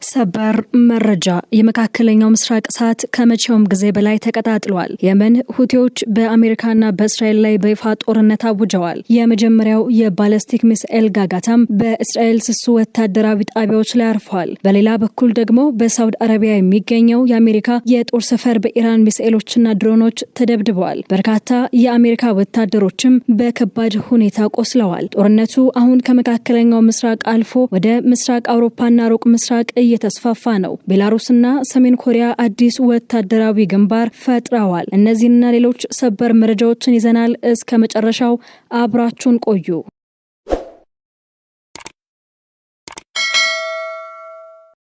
ሰበር መረጃ የመካከለኛው ምስራቅ እሳት ከመቼውም ጊዜ በላይ ተቀጣጥሏል። የመን ሁቲዎች በአሜሪካና በእስራኤል ላይ በይፋ ጦርነት አውጀዋል። የመጀመሪያው የባለስቲክ ሚሳኤል ጋጋታም በእስራኤል ስሱ ወታደራዊ ጣቢያዎች ላይ አርፏል። በሌላ በኩል ደግሞ በሳውዲ አረቢያ የሚገኘው የአሜሪካ የጦር ሰፈር በኢራን ሚሳኤሎችና ድሮኖች ተደብድበዋል። በርካታ የአሜሪካ ወታደሮችም በከባድ ሁኔታ ቆስለዋል። ጦርነቱ አሁን ከመካከለኛው ምስራቅ አልፎ ወደ ምስራቅ አውሮፓና ሩቅ ምስራቅ እየተስፋፋ ነው። ቤላሩስና ሰሜን ኮሪያ አዲስ ወታደራዊ ግንባር ፈጥረዋል። እነዚህና ሌሎች ሰበር መረጃዎችን ይዘናል። እስከ መጨረሻው አብራችሁን ቆዩ።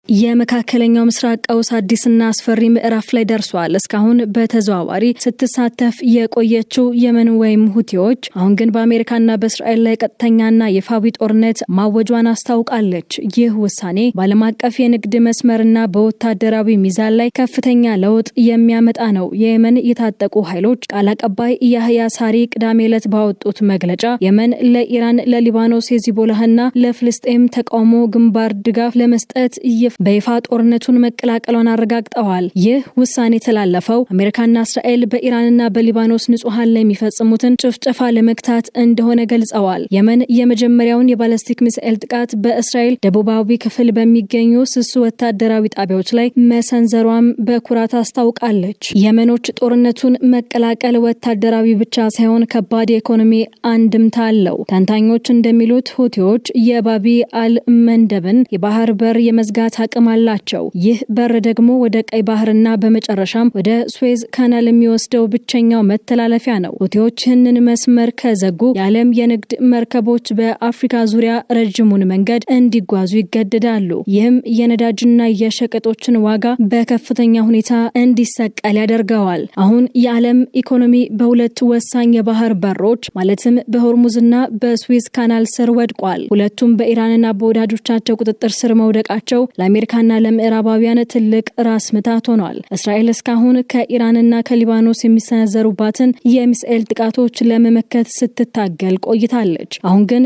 የመካከለኛው ምስራቅ ቀውስ አዲስና አስፈሪ ምዕራፍ ላይ ደርሷል። እስካሁን በተዘዋዋሪ ስትሳተፍ የቆየችው የመን ወይም ሁቲዎች አሁን ግን በአሜሪካና በእስራኤል ላይ ቀጥተኛና ይፋዊ ጦርነት ማወጇን አስታውቃለች። ይህ ውሳኔ በዓለም አቀፍ የንግድ መስመርና በወታደራዊ ሚዛን ላይ ከፍተኛ ለውጥ የሚያመጣ ነው። የየመን የታጠቁ ኃይሎች ቃል አቀባይ ያህያ ሳሪ ቅዳሜ ዕለት ባወጡት መግለጫ የመን ለኢራን፣ ለሊባኖስ ሂዝቦላህና ለፍልስጤም ተቃውሞ ግንባር ድጋፍ ለመስጠት በይፋ ጦርነቱን መቀላቀሏን አረጋግጠዋል። ይህ ውሳኔ የተላለፈው አሜሪካና እስራኤል በኢራንና በሊባኖስ ንጹሃን ላይ የሚፈጽሙትን ጭፍጨፋ ለመግታት እንደሆነ ገልጸዋል። የመን የመጀመሪያውን የባለስቲክ ሚሳኤል ጥቃት በእስራኤል ደቡባዊ ክፍል በሚገኙ ስሱ ወታደራዊ ጣቢያዎች ላይ መሰንዘሯም በኩራት አስታውቃለች። የመኖች ጦርነቱን መቀላቀል ወታደራዊ ብቻ ሳይሆን ከባድ የኢኮኖሚ አንድምታ አለው። ተንታኞች እንደሚሉት ሁቲዎች የባቢ አል መንደብን የባህር በር የመዝጋት አቅም አላቸው። ይህ በር ደግሞ ወደ ቀይ ባህርና በመጨረሻም ወደ ስዌዝ ካናል የሚወስደው ብቸኛው መተላለፊያ ነው። ሁቲዎች ይህንን መስመር ከዘጉ የዓለም የንግድ መርከቦች በአፍሪካ ዙሪያ ረጅሙን መንገድ እንዲጓዙ ይገደዳሉ። ይህም የነዳጅና የሸቀጦችን ዋጋ በከፍተኛ ሁኔታ እንዲሰቀል ያደርገዋል። አሁን የዓለም ኢኮኖሚ በሁለት ወሳኝ የባህር በሮች ማለትም በሆርሙዝና በስዌዝ ካናል ስር ወድቋል። ሁለቱም በኢራንና በወዳጆቻቸው ቁጥጥር ስር መውደቃቸው ለአሜሪካና ለምዕራባውያን ትልቅ ራስ ምታት ሆኗል። እስራኤል እስካሁን ከኢራንና ከሊባኖስ የሚሰነዘሩባትን የሚሳኤል ጥቃቶች ለመመከት ስትታገል ቆይታለች። አሁን ግን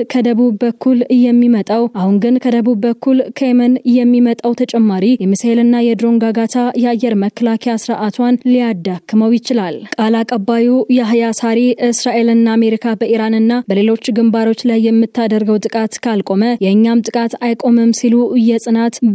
ከደቡብ በኩል ከየመን የሚመጣው ተጨማሪ የሚሳኤልና የድሮን ጋጋታ የአየር መከላከያ ስርዓቷን ሊያዳክመው ይችላል። ቃል አቀባዩ ያህያ ሳሪ እስራኤልና አሜሪካ በኢራንና በሌሎች ግንባሮች ላይ የምታደርገው ጥቃት ካልቆመ የእኛም ጥቃት አይቆምም ሲሉ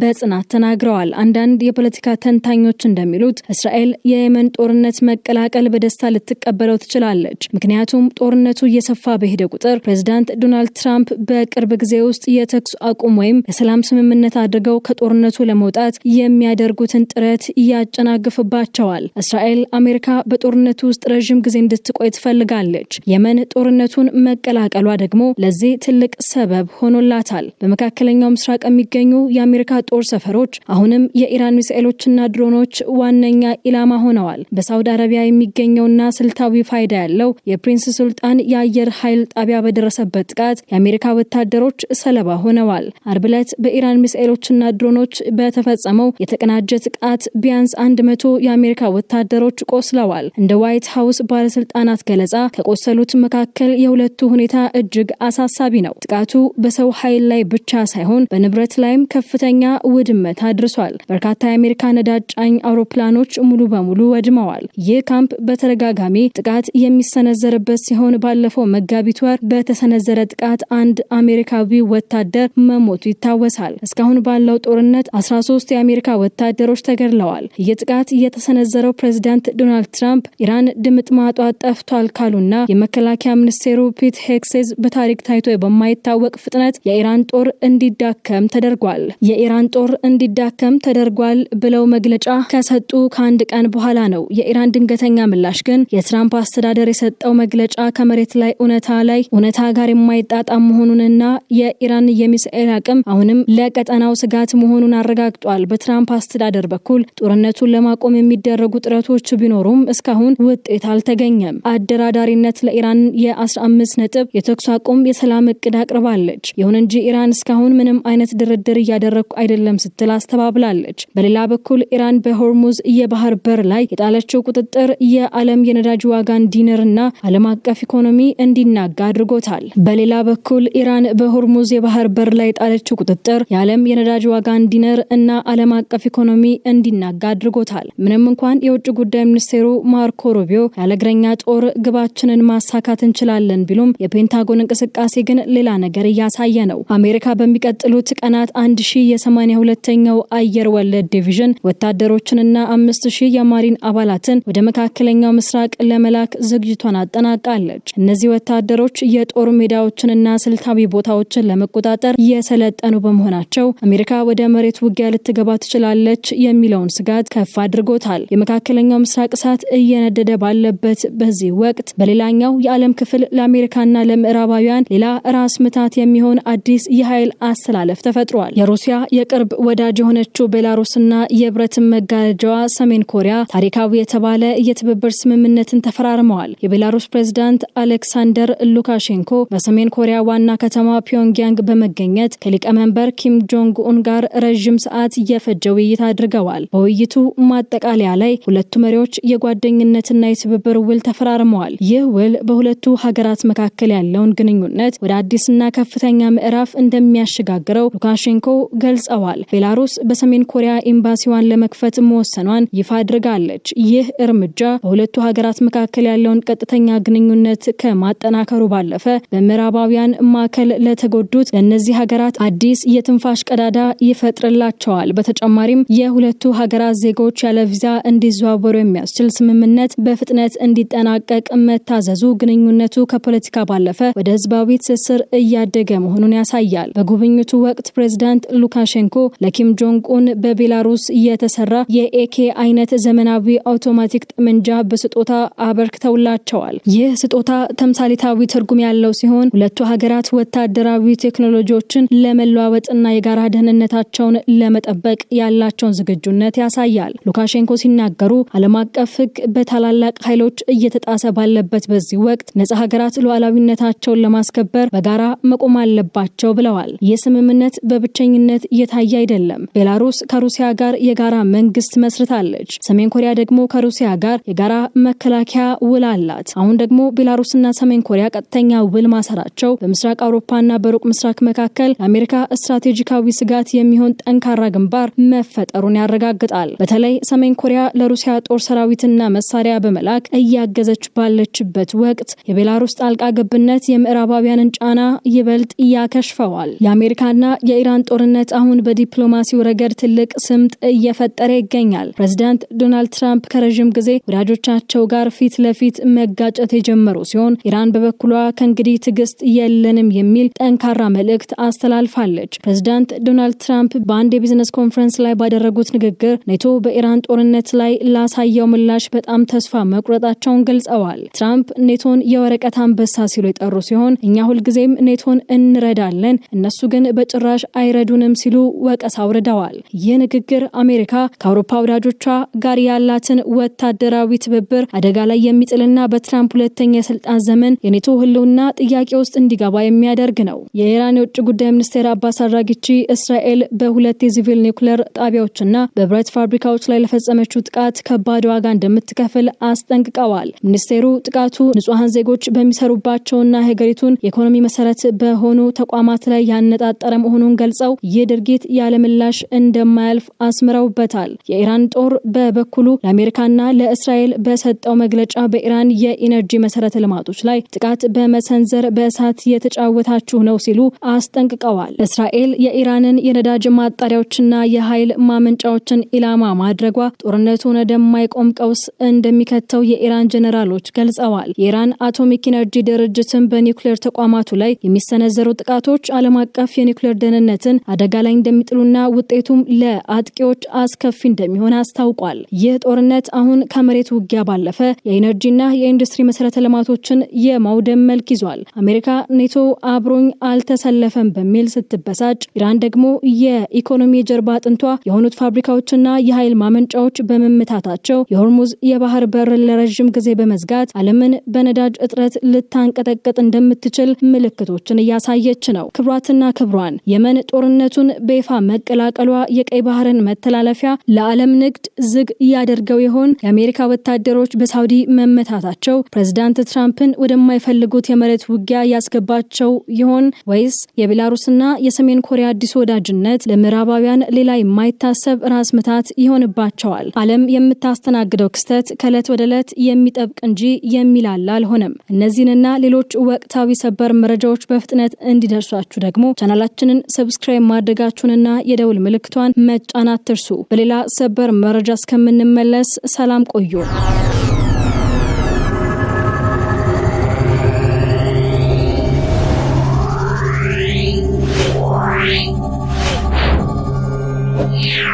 በጽናት ተናግረዋል። አንዳንድ የፖለቲካ ተንታኞች እንደሚሉት እስራኤል የየመን ጦርነት መቀላቀል በደስታ ልትቀበለው ትችላለች። ምክንያቱም ጦርነቱ እየሰፋ በሄደ ቁጥር ፕሬዝዳንት ዶናልድ ትራምፕ በቅርብ ጊዜ ውስጥ የተኩስ አቁም ወይም የሰላም ስምምነት አድርገው ከጦርነቱ ለመውጣት የሚያደርጉትን ጥረት ያጨናግፍባቸዋል። እስራኤል አሜሪካ በጦርነቱ ውስጥ ረጅም ጊዜ እንድትቆይ ትፈልጋለች። የመን ጦርነቱን መቀላቀሏ ደግሞ ለዚህ ትልቅ ሰበብ ሆኖላታል። በመካከለኛው ምስራቅ የሚገኙ የአሜሪካ ጦር ሰፈሮች አሁንም የኢራን ሚሳኤሎችና ድሮኖች ዋነኛ ኢላማ ሆነዋል። በሳውዲ አረቢያ የሚገኘውና ስልታዊ ፋይዳ ያለው የፕሪንስ ሱልጣን የአየር ኃይል ጣቢያ በደረሰበት ጥቃት የአሜሪካ ወታደሮች ሰለባ ሆነዋል። አርብ ዕለት በኢራን ሚሳኤሎችና ድሮኖች በተፈጸመው የተቀናጀ ጥቃት ቢያንስ 100 የአሜሪካ ወታደሮች ቆስለዋል። እንደ ዋይት ሃውስ ባለስልጣናት ገለጻ ከቆሰሉት መካከል የሁለቱ ሁኔታ እጅግ አሳሳቢ ነው። ጥቃቱ በሰው ኃይል ላይ ብቻ ሳይሆን በንብረት ላይም ከፍተኛ ውድመት አድርሷል። በርካታ የአሜሪካ ነዳጅ ጫኝ አውሮፕላኖች ሙሉ በሙሉ ወድመዋል። ይህ ካምፕ በተደጋጋሚ ጥቃት የሚሰነዘርበት ሲሆን ባለፈው መጋቢት ወር በተሰነዘረ ጥቃት አንድ አሜሪካዊ ወታደር መሞቱ ይታወሳል። እስካሁን ባለው ጦርነት 13 የአሜሪካ ወታደሮች ተገድለዋል። ይህ ጥቃት የተሰነዘረው ፕሬዝዳንት ዶናልድ ትራምፕ ኢራን ድምጥማጧ ጠፍቷል ካሉና የመከላከያ ሚኒስቴሩ ፒት ሄግሴዝ በታሪክ ታይቶ በማይታወቅ ፍጥነት የኢራን ጦር እንዲዳከም ተደርጓል ብለው መግለጫ ከሰጡ ከአንድ ቀን በኋላ ነው። የኢራን ድንገተኛ ምላሽ ግን የትራምፕ አስተዳደር የሰጠው መግለጫ ከመሬት ላይ እውነታ ጋር የማይጣጣም መሆኑንና የኢራን የሚሳኤል አቅም አሁንም ለቀጠናው ስጋት መሆኑን አረጋግጧል። በትራምፕ አስተዳደር በኩል ጦርነቱን ለማቆም የሚደረጉ ጥረቶች ቢኖሩም እስካሁን ውጤት አልተገኘም። አደራዳሪነት ለኢራን የ15 ነጥብ የተኩስ አቁም የሰላም እቅድ አቅርባለች። ይሁን እንጂ ኢራን እስካሁን ምንም አይነት ድርድር እያደረኩ አይደለም አይደለም ስትል አስተባብላለች። በሌላ በኩል ኢራን በሆርሙዝ የባህር በር ላይ የጣለችው ቁጥጥር የዓለም የነዳጅ ዋጋ እንዲንርና ዓለም አቀፍ ኢኮኖሚ እንዲናጋ አድርጎታል። በሌላ በኩል ኢራን በሆርሙዝ የባህር በር ላይ የጣለችው ቁጥጥር የዓለም የነዳጅ ዋጋ እንዲንር እና ዓለም አቀፍ ኢኮኖሚ እንዲናጋ አድርጎታል። ምንም እንኳን የውጭ ጉዳይ ሚኒስቴሩ ማርኮ ሩቢዮ ያለ እግረኛ ጦር ግባችንን ማሳካት እንችላለን ቢሉም የፔንታጎን እንቅስቃሴ ግን ሌላ ነገር እያሳየ ነው። አሜሪካ በሚቀጥሉት ቀናት 1000 የ82ኛው አየር ወለድ ዲቪዥን ወታደሮችንና 5000 የማሪን አባላትን ወደ መካከለኛው ምስራቅ ለመላክ ዝግጅቷን አጠናቃለች። እነዚህ ወታደሮች የጦር ሜዳዎችንና ስልታዊ ቦታዎችን ለመቆጣጠር የሰለጠኑ በመሆናቸው አሜሪካ ወደ መሬት ውጊያ ልትገባ ትችላለች የሚለውን ስጋት ከፍ አድርጎታል። የመካከለኛው ምስራቅ እሳት እየነደደ ባለበት በዚህ ወቅት በሌላኛው የዓለም ክፍል ለአሜሪካና ለምዕራባውያን ሌላ ራስ ምታት የሚሆን አዲስ የኃይል አስተላለፍ ተፈጥሯል። የሩሲያ የቅርብ ወዳጅ የሆነችው ቤላሩስና የብረት መጋረጃዋ ሰሜን ኮሪያ ታሪካዊ የተባለ የትብብር ስምምነትን ተፈራርመዋል። የቤላሩስ ፕሬዝዳንት አሌክሳንደር ሉካሼንኮ በሰሜን ኮሪያ ዋና ከተማ ፒዮንግያንግ በመገኘት ከሊቀመንበር ኪም ጆንግ ኡን ጋር ረዥም ሰዓት የፈጀ ውይይት አድርገዋል። በውይይቱ ማጠቃለያ ላይ ሁለቱ መሪዎች የጓደኝነትና የትብብር ውል ተፈራርመዋል። ይህ ውል በሁለቱ ሀገራት መካከል ያለውን ግንኙነት ወደ አዲስና ከፍተኛ ምዕራፍ እንደሚያሸጋግረው ሉካሼንኮ ገልጸዋል። ቤላሩስ በሰሜን ኮሪያ ኤምባሲዋን ለመክፈት መወሰኗን ይፋ አድርጋለች። ይህ እርምጃ በሁለቱ ሀገራት መካከል ያለውን ቀጥተኛ ግንኙነት ከማጠናከሩ ባለፈ በምዕራባውያን ማዕከል ለተጎዱት ለእነዚህ ሀገራት አዲስ የትንፋሽ ቀዳዳ ይፈጥርላቸዋል። በተጨማሪም የሁለቱ ሀገራት ዜጎች ያለ ቪዛ እንዲዘዋወሩ የሚያስችል ስምምነት በፍጥነት እንዲጠናቀቅ መታዘዙ ግንኙነቱ ከፖለቲካ ባለፈ ወደ ህዝባዊ ትስስር እያደገ መሆኑን ያሳያል። በጉብኝቱ ወቅት ፕሬዝዳንት ሉካሼንኮ ለኪም ጆንግ ኡን በቤላሩስ የተሰራ የኤኬ አይነት ዘመናዊ አውቶማቲክ ጠመንጃ በስጦታ አበርክተውላቸዋል። ይህ ስጦታ ተምሳሌታዊ ትርጉም ያለው ሲሆን ሁለቱ ሀገራት ወታደራዊ ቴክኖሎጂዎችን ለመለዋወጥና የጋራ ደህንነታቸውን ለመጠበቅ ያላቸውን ዝግጁነት ያሳያል። ሉካሼንኮ ሲናገሩ ዓለም አቀፍ ህግ በታላላቅ ኃይሎች እየተጣሰ ባለበት በዚህ ወቅት ነጻ ሀገራት ሉዓላዊነታቸውን ለማስከበር በጋራ መቆም አለባቸው ብለዋል። ይህ ስምምነት በብቸኝነት እየታየ አይደለም። ቤላሩስ ከሩሲያ ጋር የጋራ መንግስት መስርታለች። ሰሜን ኮሪያ ደግሞ ከሩሲያ ጋር የጋራ መከላከያ ውል አላት። አሁን ደግሞ ቤላሩስና ሰሜን ኮሪያ ቀጥተኛ ውል ማሰራቸው በምስራቅ አውሮፓና በሩቅ ምስራቅ መካከል ለአሜሪካ ስትራቴጂካዊ ስጋት የሚሆን ጠንካራ ግንባር መፈጠሩን ያረጋግጣል። በተለይ ሰሜን ኮሪያ ለሩሲያ ጦር ሰራዊትና መሳሪያ በመላክ እያገዘች ባለችበት ወቅት የቤላሩስ ጣልቃ ገብነት የምዕራባውያንን ጫና ይበልጥ ያከሽፈዋል። የአሜሪካና የኢራን ጦርነት አሁን በዲፕሎማሲው ረገድ ትልቅ ስምጥ እየፈጠረ ይገኛል። ፕሬዝዳንት ዶናልድ ትራምፕ ከረዥም ጊዜ ወዳጆቻቸው ጋር ፊት ለፊት መጋጨት የጀመሩ ሲሆን ኢራን በበኩሏ ከእንግዲህ ትዕግስት የለንም የሚል ጠንካራ መልእክት አስተላልፋለች። ፕሬዝዳንት ዶናልድ ትራምፕ በአንድ የቢዝነስ ኮንፈረንስ ላይ ባደረጉት ንግግር ኔቶ በኢራን ጦርነት ላይ ላሳየው ምላሽ በጣም ተስፋ መቁረጣቸውን ገልጸዋል። ትራምፕ ኔቶን የወረቀት አንበሳ ሲሉ የጠሩ ሲሆን እኛ ሁልጊዜም ኔቶን እንረዳለን፣ እነሱ ግን በጭራሽ አይረዱንም ሲሉ ወቀሳ አውርደዋል። ይህ ንግግር አሜሪካ ከአውሮፓ ወዳጆቿ ጋር ያላትን ወታደራዊ ትብብር አደጋ ላይ የሚጥልና በትራምፕ ሁለተኛ የስልጣን ዘመን የኔቶ ህልውና ጥያቄ ውስጥ እንዲገባ የሚያደርግ ነው። የኢራን የውጭ ጉዳይ ሚኒስቴር አባስ አራጊቺ እስራኤል በሁለት የሲቪል ኒውክሌር ጣቢያዎችና በብረት ፋብሪካዎች ላይ ለፈጸመችው ጥቃት ከባድ ዋጋ እንደምትከፍል አስጠንቅቀዋል። ሚኒስቴሩ ጥቃቱ ንጹሃን ዜጎች በሚሰሩባቸውና ሀገሪቱን የኢኮኖሚ መሰረት በሆኑ ተቋማት ላይ ያነጣጠረ መሆኑን ገልጸው ይህ ድርጊት ያለምላሽ እንደማያልፍ አስምረውበታል። የኢራን ጦር በበኩሉ ለአሜሪካና ለእስራኤል በሰጠው መግለጫ በኢራን የኢነርጂ መሰረተ ልማቶች ላይ ጥቃት በመሰንዘር በእሳት የተጫወታችሁ ነው ሲሉ አስጠንቅቀዋል። እስራኤል የኢራንን የነዳጅ ማጣሪያዎችና የኃይል ማመንጫዎችን ኢላማ ማድረጓ ጦርነቱን ወደማይቆም ቀውስ እንደሚከተው የኢራን ጀነራሎች ገልጸዋል። የኢራን አቶሚክ ኢነርጂ ድርጅትን በኒውክሌር ተቋማቱ ላይ የሚሰነዘሩ ጥቃቶች ዓለም አቀፍ የኒውክሌር ደህንነትን አደጋ ላይ እንደሚጥሉና ውጤቱም ለአጥቂዎች አስከፊ እንደሚሆን አስታውቋል። ይህ ጦርነት አሁን ከመሬት ውጊያ ባለፈ የኢነርጂና የኢንዱስትሪ መሰረተ ልማቶችን የማውደም መልክ ይዟል። አሜሪካ ኔቶ አብሮኝ አልተሰለፈም በሚል ስትበሳጭ፣ ኢራን ደግሞ የኢኮኖሚ የጀርባ አጥንቷ የሆኑት ፋብሪካዎችና የኃይል ማመንጫዎች በመመታታቸው የሆርሙዝ የባህር በር ለረጅም ጊዜ በመዝጋት ዓለምን በነዳጅ እጥረት ልታንቀጠቀጥ እንደምትችል ምልክቶችን እያሳየች ነው። ክብሯትና ክብሯን የመን ጦርነቱን በይፋ መቀላቀሏ የቀይ ባህርን መተላለፊያ ለዓለም ንግድ ዝግ ያደርገው ይሆን? የአሜሪካ ወታደሮች በሳውዲ መመታታቸው ፕሬዝዳንት ትራምፕን ወደማይፈልጉት የመሬት ውጊያ ያስገባቸው ይሆን? ወይስ የቤላሩስና የሰሜን ኮሪያ አዲስ ወዳጅነት ለምዕራባውያን ሌላ የማይታሰብ ራስ ምታት ይሆንባቸዋል? ዓለም የምታስተናግደው ክስተት ከዕለት ወደ ዕለት የሚጠብቅ እንጂ የሚላላ አልሆነም። እነዚህንና ሌሎች ወቅታዊ ሰበር መረጃዎች በፍጥነት እንዲደርሷችሁ ደግሞ ቻናላችንን ሰብስክራይብ ማድረጋችሁንና የደውል ምልክቷን መጫን አትርሱ። በሌላ ሰበር መረጃ እስከምንመለስ ሰላም ቆዩ። Yeah.